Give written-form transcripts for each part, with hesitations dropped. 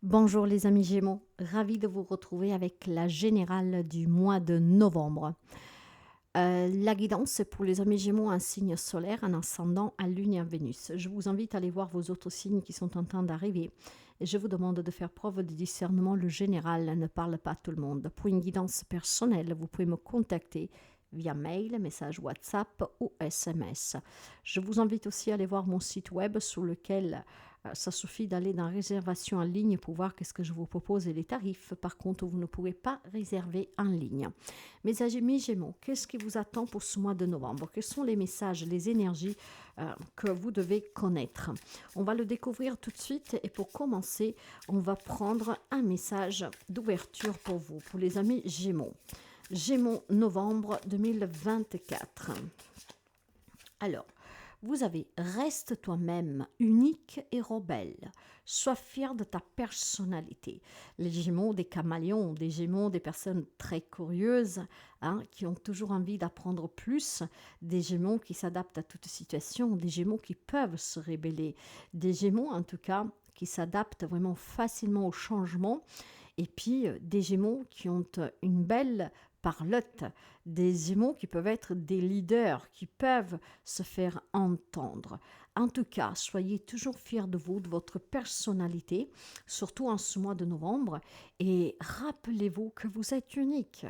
Bonjour les amis Gémeaux, ravi de vous retrouver avec la générale du mois de novembre. La guidance pour les amis Gémeaux, un signe solaire, un ascendant à Lune et à Vénus. Je vous invite à aller voir vos autres signes qui sont en train d'arriver et je vous demande de faire preuve de discernement. Le général ne parle pas à tout le monde. Pour une guidance personnelle, vous pouvez me contacter via mail, message WhatsApp ou SMS. Je vous invite aussi à aller voir mon site web sur lequel ça suffit d'aller dans réservation en ligne pour voir qu'est-ce que je vous propose et les tarifs. Par contre, vous ne pourrez pas réserver en ligne. Mes amis Gémeaux, qu'est-ce qui vous attend pour ce mois de novembre? Quels sont les messages, les énergies que vous devez connaître? On va le découvrir tout de suite et pour commencer, on va prendre un message d'ouverture pour vous, pour les amis Gémeaux. Gémeaux, novembre 2024. Alors, vous avez reste toi-même, unique et rebelle. Sois fier de ta personnalité. Les Gémeaux, des caméléons, des Gémeaux, des personnes très curieuses, qui ont toujours envie d'apprendre plus, des Gémeaux qui s'adaptent à toute situation, des Gémeaux qui peuvent se rébeller, des Gémeaux en tout cas qui s'adaptent vraiment facilement au changement, et puis des Gémeaux qui ont une belle parlotte, des Gémeaux qui peuvent être des leaders, qui peuvent se faire entendre. En tout cas, soyez toujours fiers de vous, de votre personnalité, surtout en ce mois de novembre, et rappelez-vous que vous êtes unique.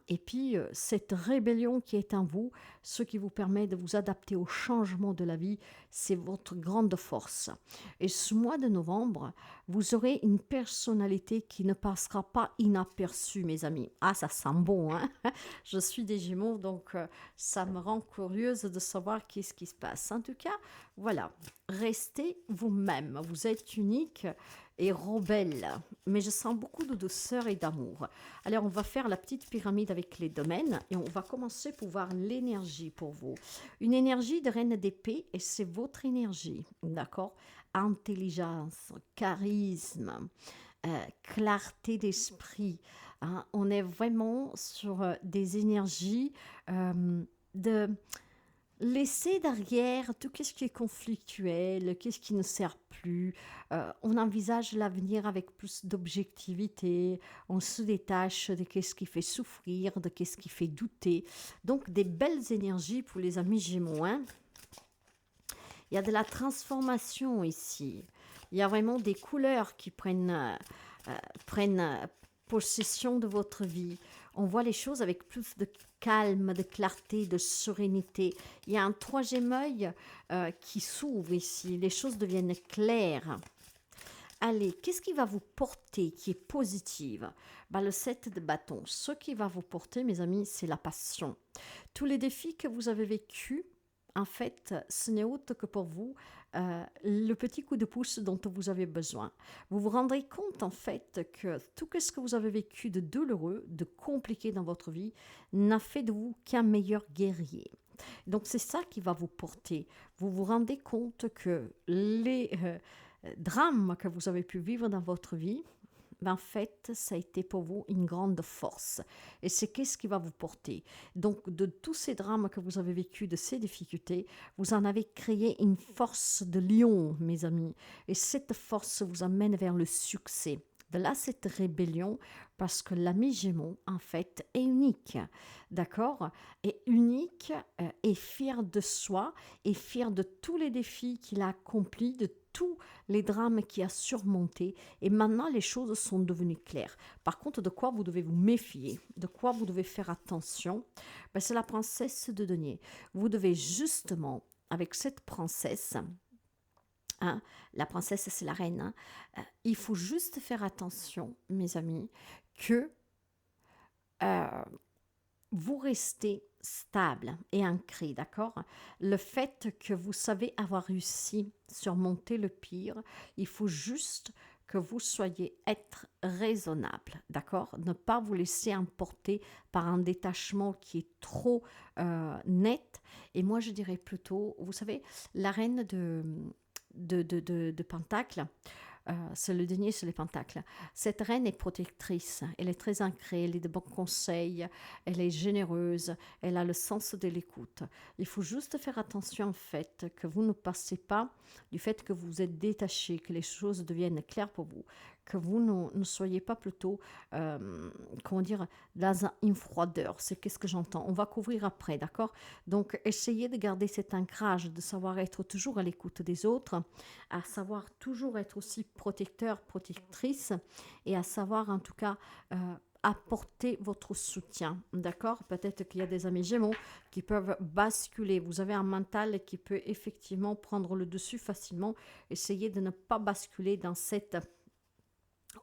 Et puis, cette rébellion qui est en vous, ce qui vous permet de vous adapter au changement de la vie, c'est votre grande force. Et ce mois de novembre, vous aurez une personnalité qui ne passera pas inaperçue, mes amis. Ah, ça sent bon, hein? Je suis des Gémeaux, donc ça me rend curieuse de savoir qu'est-ce qui se passe. En tout cas, voilà, restez vous-même. Vous êtes unique et rebelle, mais je sens beaucoup de douceur et d'amour. Alors, on va faire la petite pyramide avec les domaines et on va commencer pour voir l'énergie pour vous. Une énergie de reine d'épée et c'est votre énergie, d'accord? Intelligence, charisme, clarté d'esprit. On est vraiment sur des énergies de laisser derrière tout ce qui est conflictuel, qu'est-ce qui ne sert plus. On envisage l'avenir avec plus d'objectivité, on se détache de ce qui fait souffrir, de ce qui fait douter. Donc des belles énergies pour les amis Gémeaux. Il y a de la transformation ici. Il y a vraiment des couleurs qui prennent possession de votre vie. On voit les choses avec plus de calme, de clarté, de sérénité. Il y a un troisième œil qui s'ouvre ici. Les choses deviennent claires. Allez, qu'est-ce qui va vous porter, qui est positive? Le 7 de bâton. Ce qui va vous porter, mes amis, c'est la passion. Tous les défis que vous avez vécus, en fait, ce n'est autre que pour vous le petit coup de pouce dont vous avez besoin. Vous vous rendrez compte, en fait, que tout ce que vous avez vécu de douloureux, de compliqué dans votre vie, n'a fait de vous qu'un meilleur guerrier. Donc, c'est ça qui va vous porter. Vous vous rendez compte que les drames que vous avez pu vivre dans votre vie, en fait, ça a été pour vous une grande force. Et c'est qu'est-ce qui va vous porter. Donc, de tous ces drames que vous avez vécus, de ces difficultés, vous en avez créé une force de lion, mes amis. Et cette force vous amène vers le succès. De là, cette rébellion, parce que l'ami Gémeaux, en fait, est unique, d'accord? Est unique, est fier de soi, est fier de tous les défis qu'il a accomplis, de tous les drames qu'il a surmontés. Et maintenant, les choses sont devenues claires. Par contre, de quoi vous devez vous méfier, de quoi vous devez faire attention, c'est la princesse de denier. Vous devez justement, avec cette princesse, la princesse, c'est la reine. Il faut juste faire attention, mes amis, que vous restez stable et ancré, d'accord? Le fait que vous savez avoir réussi à surmonter le pire, il faut juste que vous soyez être raisonnable, d'accord? Ne pas vous laisser emporter par un détachement qui est trop net. Et moi, je dirais plutôt, vous savez, la reine de Pentacle, c'est le denier sur les pentacles. Cette reine est protectrice, elle est très ancrée, elle est de bons conseils, elle est généreuse, elle a le sens de l'écoute. Il faut juste faire attention en fait que vous ne passez pas du fait que vous êtes détaché, que les choses deviennent claires pour vous, que vous ne soyez pas plutôt, comment dire, dans une froideur. C'est qu'est-ce que j'entends. On va couvrir après, d'accord? Donc, essayez de garder cet ancrage, de savoir être toujours à l'écoute des autres, à savoir toujours être aussi protecteur, protectrice, et à savoir en tout cas apporter votre soutien, d'accord? Peut-être qu'il y a des amis Gémeaux qui peuvent basculer. Vous avez un mental qui peut effectivement prendre le dessus facilement. Essayez de ne pas basculer dans cette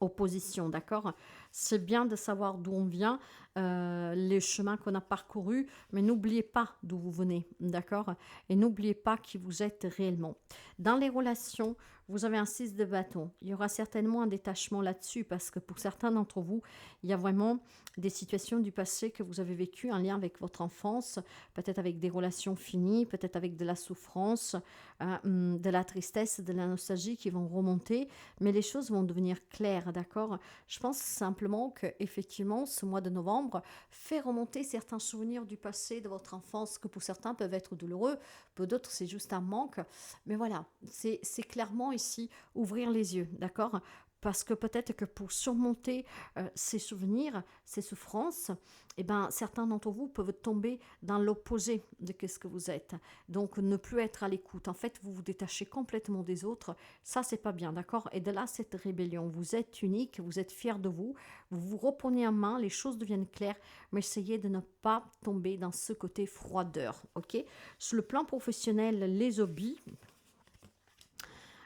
opposition, d'accord? C'est bien de savoir d'où on vient, les chemins qu'on a parcourus, mais n'oubliez pas d'où vous venez, d'accord? Et n'oubliez pas qui vous êtes réellement. Dans les relations, vous avez un 6 de bâton. Il y aura certainement un détachement là-dessus parce que pour certains d'entre vous, il y a vraiment des situations du passé que vous avez vécues en lien avec votre enfance, peut-être avec des relations finies, peut-être avec de la souffrance, de la tristesse, de la nostalgie qui vont remonter, mais les choses vont devenir claires, d'accord? Je pense simplement que effectivement, ce mois de novembre fait remonter certains souvenirs du passé, de votre enfance, que pour certains peuvent être douloureux, pour d'autres c'est juste un manque. Mais voilà, c'est clairement ici ouvrir les yeux, d'accord? Parce que peut-être que pour surmonter ces souvenirs, ces souffrances, eh ben, certains d'entre vous peuvent tomber dans l'opposé de ce que vous êtes. Donc, ne plus être à l'écoute. En fait, vous vous détachez complètement des autres. Ça, c'est pas bien, d'accord? Et de là, cette rébellion. Vous êtes unique, vous êtes fier de vous, vous vous reprenez en main, les choses deviennent claires, mais essayez de ne pas tomber dans ce côté froideur, ok? Sur le plan professionnel, les hobbies,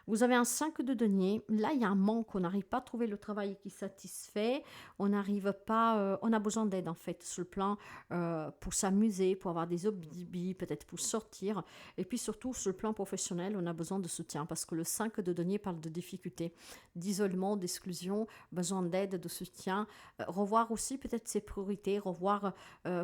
vous avez un 5 de denier. Là, il y a un manque. On n'arrive pas à trouver le travail qui satisfait. On n'arrive pas. On a besoin d'aide, en fait, sur le plan pour s'amuser, pour avoir des hobbies, peut-être pour sortir. Et puis surtout, sur le plan professionnel, on a besoin de soutien parce que le 5 de denier parle de difficultés, d'isolement, d'exclusion, besoin d'aide, de soutien. Revoir aussi peut-être ses priorités, revoir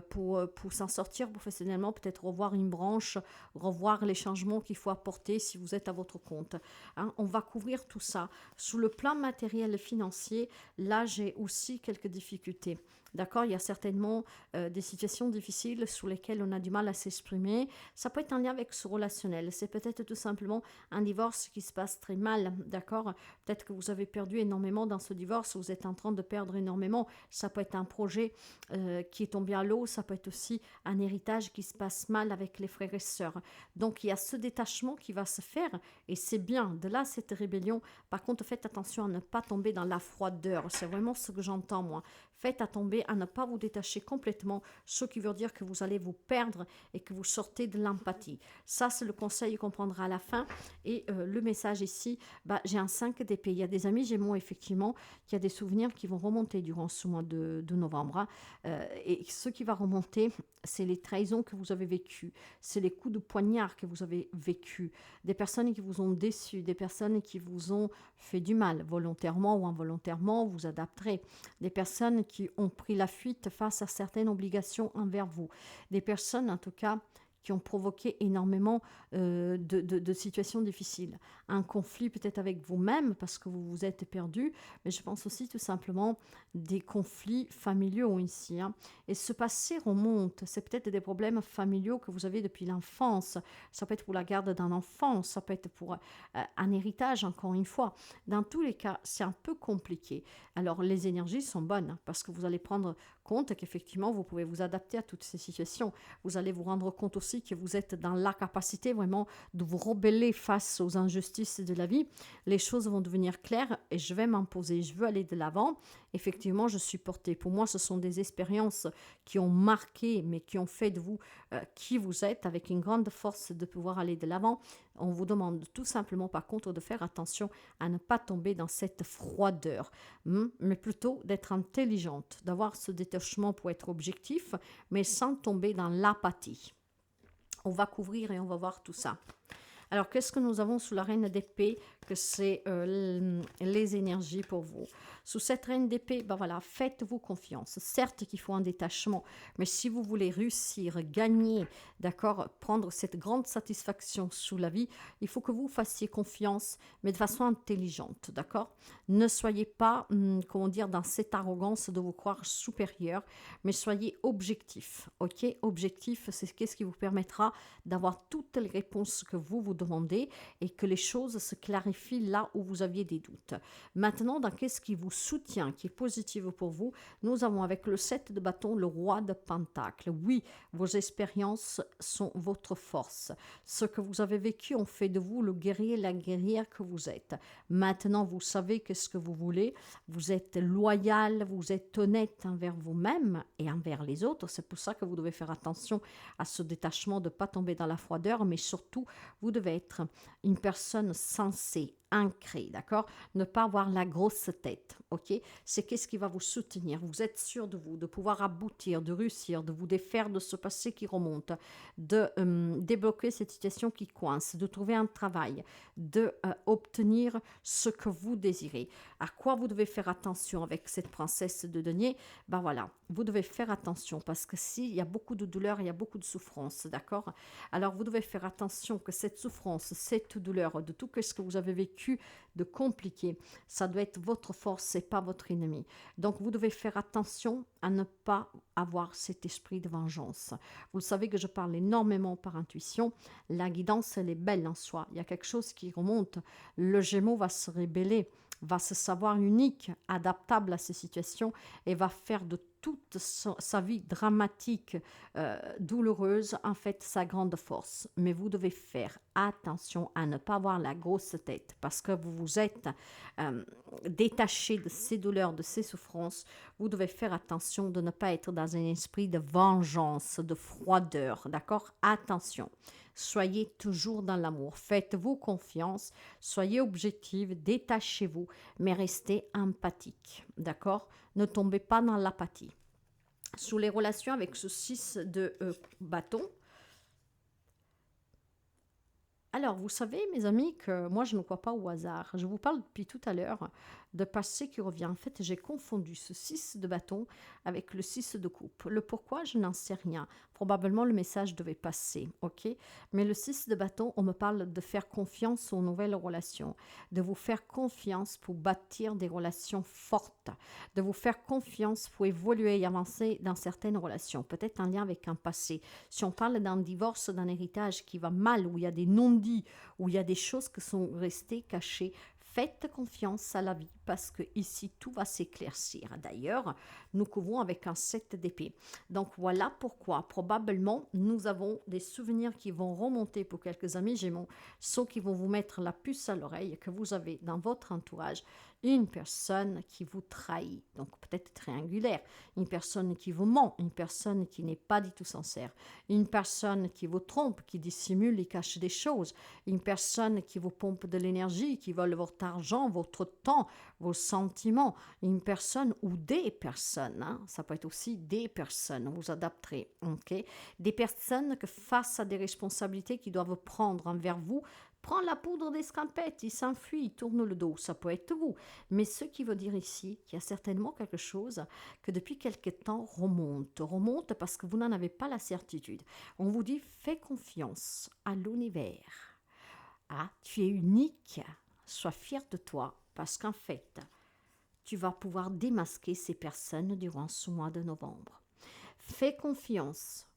pour s'en sortir professionnellement, peut-être revoir une branche, revoir les changements qu'il faut apporter si vous êtes à votre compte. Hein, on va couvrir tout ça. Sous le plan matériel et financier, là, j'ai aussi quelques difficultés. D'accord, il y a certainement des situations difficiles sur lesquelles on a du mal à s'exprimer. Ça peut être en lien avec ce relationnel. C'est peut-être tout simplement un divorce qui se passe très mal. D'accord, peut-être que vous avez perdu énormément dans ce divorce. Vous êtes en train de perdre énormément. Ça peut être un projet qui est tombé à l'eau. Ça peut être aussi un héritage qui se passe mal avec les frères et sœurs. Donc, il y a ce détachement qui va se faire et c'est bien. De là, cette rébellion. Par contre, faites attention à ne pas tomber dans la froideur. C'est vraiment ce que j'entends, moi. Faites à ne pas vous détacher complètement, ce qui veut dire que vous allez vous perdre et que vous sortez de l'empathie. Ça, c'est le conseil qu'on prendra à la fin. Et le message ici, j'ai un 5 d'épée. Il y a des amis Gémeaux, effectivement, qui a des souvenirs qui vont remonter durant ce mois de novembre. Hein. Et ce qui va remonter, c'est les trahisons que vous avez vécues, c'est les coups de poignard que vous avez vécus, des personnes qui vous ont déçu, des personnes qui vous ont fait du mal, volontairement ou involontairement, vous adapterez, des personnes qui ont pris la fuite face à certaines obligations envers vous, des personnes en tout cas qui ont provoqué énormément de situations difficiles. Un conflit peut-être avec vous-même parce que vous vous êtes perdu, mais je pense aussi tout simplement des conflits familiaux ici. Hein. Et ce passé remonte, c'est peut-être des problèmes familiaux que vous avez depuis l'enfance. Ça peut être pour la garde d'un enfant, ça peut être pour un héritage, encore une fois. Dans tous les cas, c'est un peu compliqué. Alors, les énergies sont bonnes hein, parce que vous allez prendre compte qu'effectivement, vous pouvez vous adapter à toutes ces situations. Vous allez vous rendre compte aussi que vous êtes dans la capacité vraiment de vous rebeller face aux injustices de la vie. Les choses vont devenir claires et je vais m'imposer, je veux aller de l'avant. Effectivement, je suis portée. Pour moi, ce sont des expériences qui ont marqué, mais qui ont fait de vous qui vous êtes, avec une grande force de pouvoir aller de l'avant. On vous demande tout simplement, par contre, de faire attention à ne pas tomber dans cette froideur, mais plutôt d'être intelligente, d'avoir ce détachement pour être objectif, mais sans tomber dans l'apathie. On va couvrir et on va voir tout ça. Alors, qu'est-ce que nous avons sous la reine d'épée? Que c'est les énergies pour vous. Sous cette reine d'épée, voilà, faites-vous confiance. Certes qu'il faut un détachement, mais si vous voulez réussir, gagner, d'accord, prendre cette grande satisfaction sous la vie, il faut que vous fassiez confiance, mais de façon intelligente, d'accord? Ne soyez pas, comment dire, dans cette arrogance de vous croire supérieur, mais soyez objectif, ok? Objectif, c'est ce qui vous permettra d'avoir toutes les réponses que vous demandez et que les choses se clarifient clarifie là où vous aviez des doutes. Maintenant, dans qu'est-ce qui vous soutient, qui est positif pour vous, nous avons avec le 7 de bâton le roi de Pentacle. Oui, vos expériences sont votre force. Ce que vous avez vécu ont fait de vous le guerrier, la guerrière que vous êtes. Maintenant, vous savez qu'est-ce que vous voulez. Vous êtes loyal, vous êtes honnête envers vous-même et envers les autres. C'est pour ça que vous devez faire attention à ce détachement, de ne pas tomber dans la froideur, mais surtout, vous devez être une personne sensée, ancrée, d'accord? Ne pas avoir la grosse tête, ok? C'est qu'est-ce qui va vous soutenir. Vous êtes sûr de vous, de pouvoir aboutir, de réussir, de vous défaire de ce passé qui remonte, de débloquer cette situation qui coince, de trouver un travail, de obtenir ce que vous désirez. À quoi vous devez faire attention avec cette princesse de denier? Ben voilà, vous devez faire attention parce que s'il y a beaucoup de douleur, il y a beaucoup de souffrance, d'accord? Alors vous devez faire attention que cette souffrance, cette douleur, de tout ce que vous avez vécu de compliqué, ça doit être votre force et pas votre ennemi. Donc vous devez faire attention à ne pas avoir cet esprit de vengeance. Vous le savez que je parle énormément par intuition. La guidance, elle est belle en soi. Il y a quelque chose qui remonte. Le Gémeaux va se rébeller, va se savoir unique, adaptable à ces situations et va faire de toute sa vie dramatique, douloureuse, en fait, sa grande force. Mais vous devez faire attention à ne pas avoir la grosse tête parce que vous vous êtes détaché de ces douleurs, de ces souffrances. Vous devez faire attention de ne pas être dans un esprit de vengeance, de froideur, d'accord? Attention. Soyez toujours dans l'amour. Faites-vous confiance. Soyez objectif. Détachez-vous. Mais restez empathique. D'accord? Ne tombez pas dans l'apathie. Sous les relations avec ce 6 de bâton, alors, vous savez, mes amis, que moi, je ne crois pas au hasard. Je vous parle depuis tout à l'heure de passé qui revient. En fait, j'ai confondu ce 6 de bâton avec le 6 de coupe. Le pourquoi, je n'en sais rien. Probablement, le message devait passer, ok? Mais le 6 de bâton, on me parle de faire confiance aux nouvelles relations, de vous faire confiance pour bâtir des relations fortes, de vous faire confiance pour évoluer et avancer dans certaines relations, peut-être en lien avec un passé. Si on parle d'un divorce, d'un héritage qui va mal, où il y a des non-dits, où il y a des choses qui sont restées cachées, faites confiance à la vie parce que ici tout va s'éclaircir. D'ailleurs, nous couvrons avec un 7 d'épée. Donc voilà pourquoi probablement nous avons des souvenirs qui vont remonter pour quelques amis Gémeaux, ceux qui vont vous mettre la puce à l'oreille, que vous avez dans votre entourage une personne qui vous trahit, donc peut-être triangulaire, une personne qui vous ment, une personne qui n'est pas du tout sincère, une personne qui vous trompe, qui dissimule et cache des choses, une personne qui vous pompe de l'énergie, qui vole votre argent, votre temps, vos sentiments, une personne ou des personnes, hein, ça peut être aussi des personnes, vous adapterez, ok? Des personnes que face à des responsabilités qu'ils doivent prendre envers vous, prend la poudre d'escampette, il s'enfuit, il tourne le dos, ça peut être vous. Mais ce qui veut dire ici qu'il y a certainement quelque chose que depuis quelque temps remonte parce que vous n'en avez pas la certitude. On vous dit, fais confiance à l'univers. Ah, tu es unique, sois fier de toi parce qu'en fait, tu vas pouvoir démasquer ces personnes durant ce mois de novembre. Fais confiance.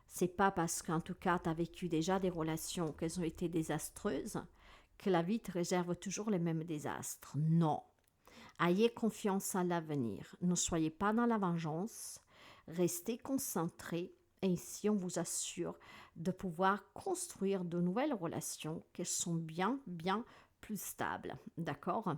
C'est pas parce qu'en tout cas tu as vécu déjà des relations qu'elles ont été désastreuses que la vie te réserve toujours les mêmes désastres. Non. Ayez confiance à l'avenir. Ne soyez pas dans la vengeance. Restez concentrés. Et ici, on vous assure de pouvoir construire de nouvelles relations qui sont bien plus stables. D'accord ?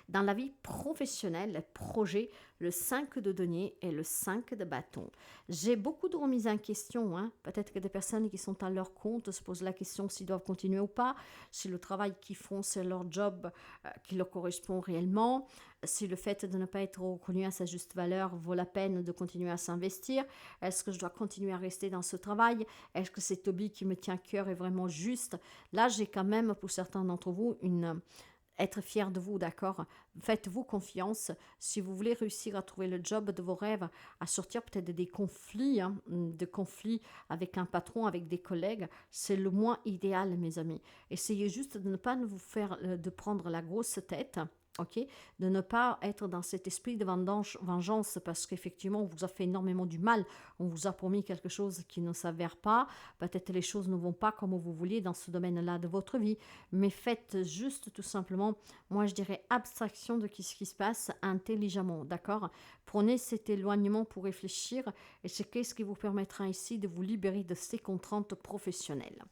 Dans la vie professionnelle, les projets, le 5 de denier et le 5 de bâton. J'ai beaucoup de remises en question. Peut-être que des personnes qui sont à leur compte se posent la question s'ils doivent continuer ou pas, si le travail qu'ils font, c'est leur job qui leur correspond réellement, si le fait de ne pas être reconnu à sa juste valeur vaut la peine de continuer à s'investir. Est-ce que je dois continuer à rester dans ce travail? Est-ce que cet hobby qui me tient à cœur est vraiment juste? Là, j'ai quand même, pour certains d'entre vous, être fier de vous, d'accord? Faites-vous confiance. Si vous voulez réussir à trouver le job de vos rêves, à sortir peut-être des conflits, de conflits avec un patron, avec des collègues, c'est le moins idéal, mes amis. Essayez juste de ne pas vous faire, de prendre la grosse tête, ok? De ne pas être dans cet esprit de vengeance parce qu'effectivement, on vous a fait énormément du mal, on vous a promis quelque chose qui ne s'avère pas, peut-être les choses ne vont pas comme vous vouliez dans ce domaine-là de votre vie, mais faites juste tout simplement, moi je dirais abstraction de ce qui se passe intelligemment, d'accord? Prenez cet éloignement pour réfléchir et c'est qu'est-ce qui vous permettra ici de vous libérer de ces contraintes professionnelles.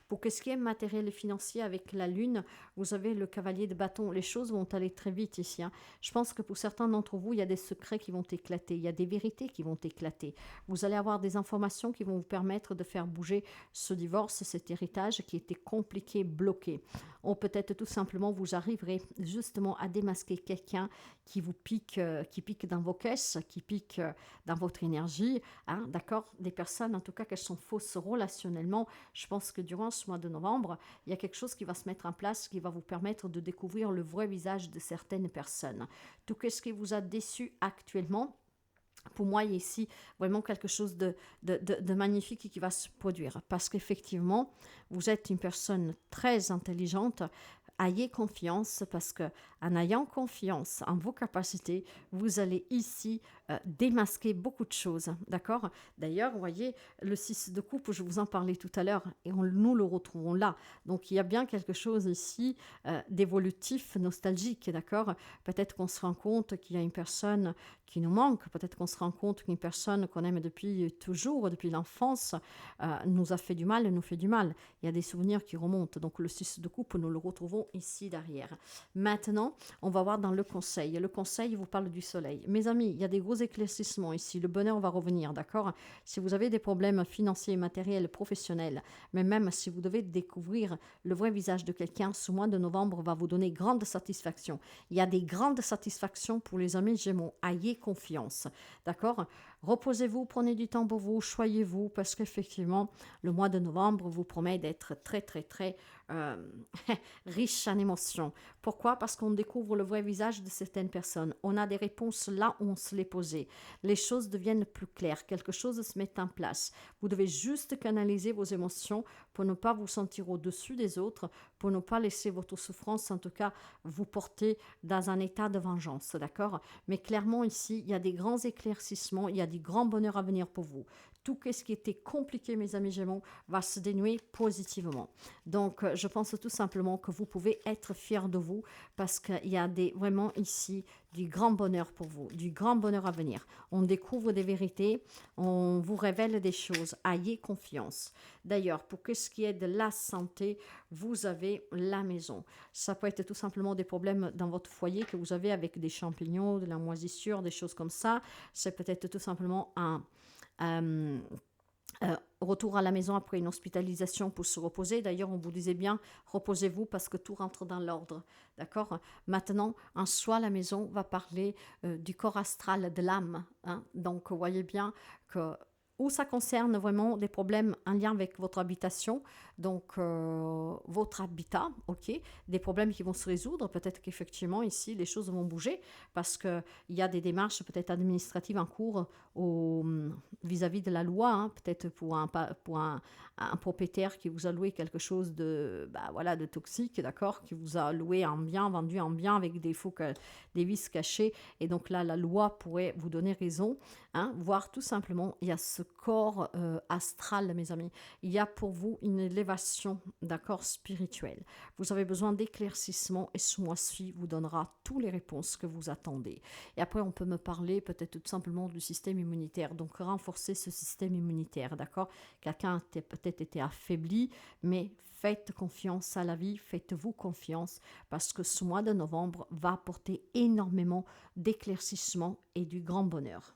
Pour ce qui est matériel et financier avec la lune, vous avez le cavalier de bâton. Les choses vont aller très vite ici, hein. Je pense que pour certains d'entre vous, il y a des secrets qui vont éclater, il y a des vérités qui vont éclater. Vous allez avoir des informations qui vont vous permettre de faire bouger ce divorce, cet héritage qui était compliqué, bloqué. Ou peut-être tout simplement, vous arriverez justement à démasquer quelqu'un qui pique dans vos caisses, qui pique dans votre énergie, hein, d'accord? Des personnes, en tout cas, qu'elles sont fausses relationnellement. Je pense que durant ce mois de novembre, il y a quelque chose qui va se mettre en place qui va vous permettre de découvrir le vrai visage de certaines personnes. Tout ce qui vous a déçu actuellement, pour moi, il y a ici vraiment quelque chose de magnifique qui va se produire. Parce qu'effectivement, vous êtes une personne très intelligente. Ayez confiance parce que en ayant confiance en vos capacités, vous allez ici démasquer beaucoup de choses, d'accord? D'ailleurs, vous voyez, le 6 de coupe, je vous en parlais tout à l'heure, et nous le retrouvons là. Donc, il y a bien quelque chose ici d'évolutif, nostalgique, d'accord? Peut-être qu'on se rend compte qu'il y a une personne qui nous manque, peut-être qu'on se rend compte qu'une personne qu'on aime depuis toujours, depuis l'enfance, nous a fait du mal, nous fait du mal. Il y a des souvenirs qui remontent. Donc, le 6 de coupe, nous le retrouvons ici derrière. Maintenant, on va voir dans le conseil. Le conseil vous parle du soleil. Mes amis, il y a des gros éclaircissements ici. Le bonheur va revenir, d'accord? Si vous avez des problèmes financiers, matériels, professionnels, mais même si vous devez découvrir le vrai visage de quelqu'un, ce mois de novembre va vous donner grande satisfaction. Il y a des grandes satisfactions pour les amis Gémeaux. Ayez confiance, d'accord? Reposez-vous, prenez du temps pour vous, choyez-vous, parce qu'effectivement, le mois de novembre vous promet d'être très, très, très euh, riche en émotions. Pourquoi? Parce qu'on découvre le vrai visage de certaines personnes. On a des réponses là où on se les posait. Les choses deviennent plus claires. Quelque chose se met en place. Vous devez juste canaliser vos émotions pour ne pas vous sentir au-dessus des autres, pour ne pas laisser votre souffrance, en tout cas, vous porter dans un état de vengeance. D'accord? Mais clairement, ici, il y a des grands éclaircissements, il y a du grand bonheur à venir pour vous. Tout ce qui était compliqué, mes amis Gémeaux, va se dénouer positivement. Donc, je pense tout simplement que vous pouvez être fiers de vous parce qu'il y a vraiment ici du grand bonheur pour vous, du grand bonheur à venir. On découvre des vérités, on vous révèle des choses. Ayez confiance. D'ailleurs, pour ce qui est de la santé, vous avez la maison. Ça peut être tout simplement des problèmes dans votre foyer que vous avez avec des champignons, de la moisissure, des choses comme ça. C'est peut-être tout simplement euh, retour à la maison après une hospitalisation pour se reposer. D'ailleurs, on vous disait bien, reposez-vous parce que tout rentre dans l'ordre. D'accord? Maintenant, en soi, la maison va parler du corps astral, de l'âme, hein. Donc, vous voyez bien que où ça concerne vraiment des problèmes en lien avec votre habitation, donc votre habitat, ok, des problèmes qui vont se résoudre, peut-être qu'effectivement ici les choses vont bouger parce qu'il y a des démarches peut-être administratives en cours vis-à-vis de la loi, hein, peut-être pour un propriétaire qui vous a loué quelque chose de, voilà, de toxique, d'accord, qui vous a loué en bien, vendu en bien avec des vices cachés, et donc là la loi pourrait vous donner raison, hein, voire tout simplement il y a ce corps astral, mes amis, il y a pour vous une élévation, d'accord, spirituelle. Vous avez besoin d'éclaircissement et ce mois-ci vous donnera toutes les réponses que vous attendez. Et après on peut me parler peut-être tout simplement du système immunitaire, donc renforcer ce système immunitaire, d'accord. Quelqu'un a peut-être été affaibli, mais faites confiance à la vie, faites-vous confiance parce que ce mois de novembre va apporter énormément d'éclaircissement et du grand bonheur.